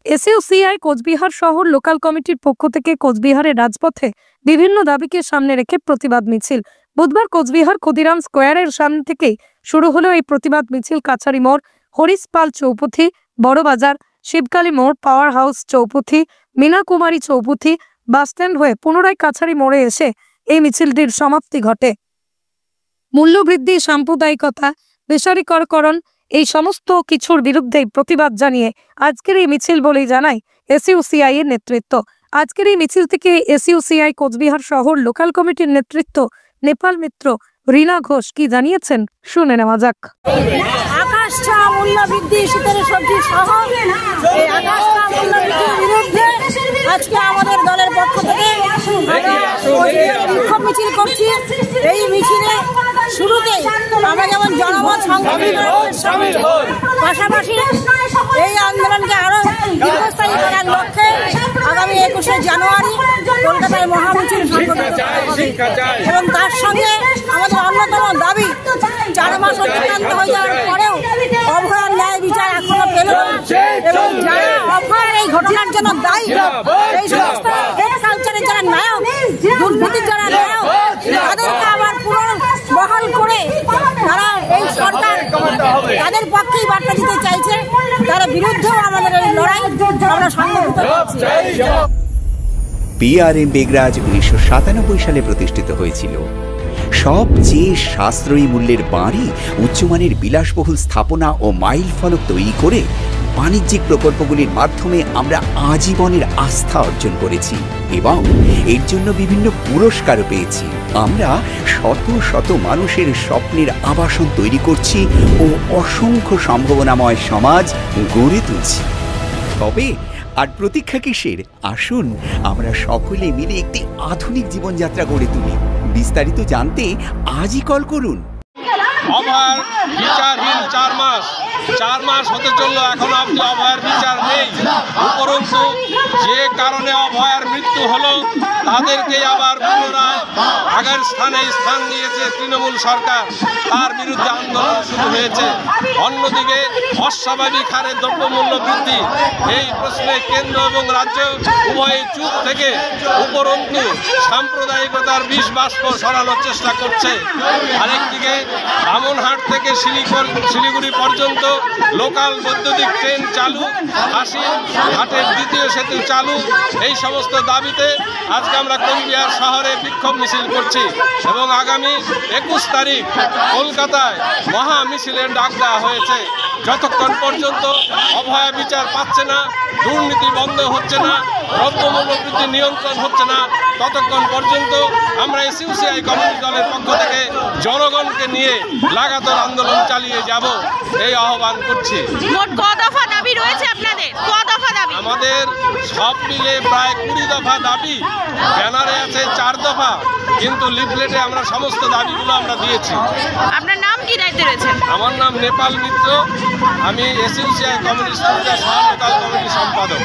এসইউসিআই কোচবিহার শহর লোকাল কমিটির পক্ষ থেকে কোচবিহারের রাজপথে বিভিন্ন দাবিকে সামনে রেখে প্রতিবাদ মিছিল। বুধবার কোচবিহার ক্ষুদিরাম স্কোয়ারের সামনে থেকেই শুরু হলো এই প্রতিবাদ মিছিল। কাছারি মোড়, হরিশ পাল চৌপথি, বড়বাজার, শিবকালী মোড়, পাওয়ার হাউস চৌপথি, মীনা কুমারী চৌপথি, বাসস্ট্যান্ড হয়ে পুনরায় কাছারি মোড়ে এসে এই মিছিলটির সমাপ্তি ঘটে। মূল্যবৃদ্ধি, সাম্প্রদায়িকতা, বেসরকারীকরণ এই সমস্ত কিছুর বিরুদ্ধে প্রতিবাদ জানিয়ে আজকের এই মিছিল বলেই জানায় এসইউসিআই এর নেতৃত্ব। আজকের এই মিছিল থেকে এসইউসিআই কোচবিহার শহর লোকাল কমিটির নেতৃত্ব নেপাল মিত্র, রীনা ঘোষ কি জানিয়েছেন শুনে নেওয়া যাক। আকাশ ছোঁয়া মূল্যবৃদ্ধি, শীতের সবজি সহ এই আকাশ ছোঁয়া মূল্যবৃদ্ধির বিরুদ্ধে আজকে আমাদের দলের পক্ষ থেকে বিক্ষোভ মিছিল করছি। এই মিছিলে শুরুতেই আমরা যেমন জনমত সংগঠন পাশাপাশি এই আন্দোলনকে আরো দীর্ঘস্থায়ী করার লক্ষ্যে আগামী 21শে জানুয়ারি কলকাতায় মহামিছিল সংগঠিত হবে এবং তার সঙ্গে আমাদের অন্যতম দাবি 4 মাস অতিক্রান্ত হয়ে যাওয়ার পরেও অভয়ার ন্যায় বিচার এখনো পেল না এবং যারা অভয়ার এই ঘটনার জন্য দায়ী, এই সমস্ত হেড কালচারের যারা নায়ক, দুর্নীতির যারা নায়ক, তাদেরকে আবার পুনর্বহাল করে তারা এই সরকার তাদের পক্ষেই বার্তা দিতে চাইছে। তার বিরুদ্ধেও আমাদের এই লড়াই আমরা সংগঠিত করছি। পিআরএম বেগরাজ 1997 সালে প্রতিষ্ঠিত হয়েছিল। সবচেয়ে সাশ্রয়ী মূল্যের বাড়ি, উচ্চমানের বিলাসবহুল স্থাপনা ও মাইল ফলক তৈরি করে বাণিজ্যিক প্রকল্পগুলির মাধ্যমে আমরা আজীবনের আস্থা অর্জন করেছি এবং এর জন্য বিভিন্ন পুরস্কারও পেয়েছি। আমরা শত শত মানুষের স্বপ্নের আবাসন তৈরি করছি ও অসংখ্য সম্ভাবনাময় সমাজ গড়ে তুলছি। তবে আর প্রতীক্ষা কিসের? আসুন আমরা সকলে মিলে একটি আধুনিক জীবনযাত্রা গড়ে তুলি। বিস্তারিত জানতে আজই কল করুন। অভয়ার বিচারহীন 4 মাস হতে চলল, এখনো অব্দি অভয়ার বিচার নেই। উপরন্তু যে কারণে অভয়ার মৃত্যু হলো তাদেরকে আবার পুনরায় আগের স্থানে স্থান দিয়েছে তৃণমূল সরকার, তার বিরুদ্ধে আন্দোলন শুরু হয়েছে। অন্যদিকে অস্বাভাবিক হারে দ্রব্যমূল্য বৃদ্ধি, এই প্রশ্নে কেন্দ্র এবং রাজ্য উভয়ই চুপ থেকে উপরন্তু সাম্প্রদায়িকতার বিষ বাষ্প সরানোর চেষ্টা করছে। আরেকদিকে রামনহাট থেকে শিলিগুড়ি পর্যন্ত লোকাল বৈদ্যুতিক ট্রেন চালু, হাসিঘাটের দ্বিতীয় সেতু চালু, এই সমস্ত দাবিতে আজকে আমরা কোচবিহার শহরে বিক্ষোভ মিছিল করছি এবং আগামী 21 তারিখ কলকাতায় মহা মিছিলের ডাক দেওয়া হয়েছে। যতক্ষণ পর্যন্ত অভয়া বিচার পাচ্ছে না, দুর্নীতি বন্ধ হচ্ছে না, দ্রব্যমূল্য বৃদ্ধি নিয়ন্ত্রণ হচ্ছে না, ততক্ষণ পর্যন্ত আমরা এসইউসিআই কমিউনিস্ট দলের পক্ষ থেকে জনগণকে নিয়ে লাগাতার আন্দোলন চালিয়ে যাব এই আহ্বান করছি। মোট কত দফা দাবি রয়েছে আপনাদের? কত দফা দাবি? আমাদের সব মিলে প্রায় 20 দফা দাবি। ব্যানারে আছে 4 দফা, কিন্তু লিফলেটে আমরা সমস্ত দাবিগুলো আমরা দিয়েছি। আপনার নাম কি, দায়িত্বে রয়েছেন? আমার নাম নেপাল মিত্র, আমি এসইউসিআই কমিউনিস্ট লোকাল কমিটির সম্পাদক।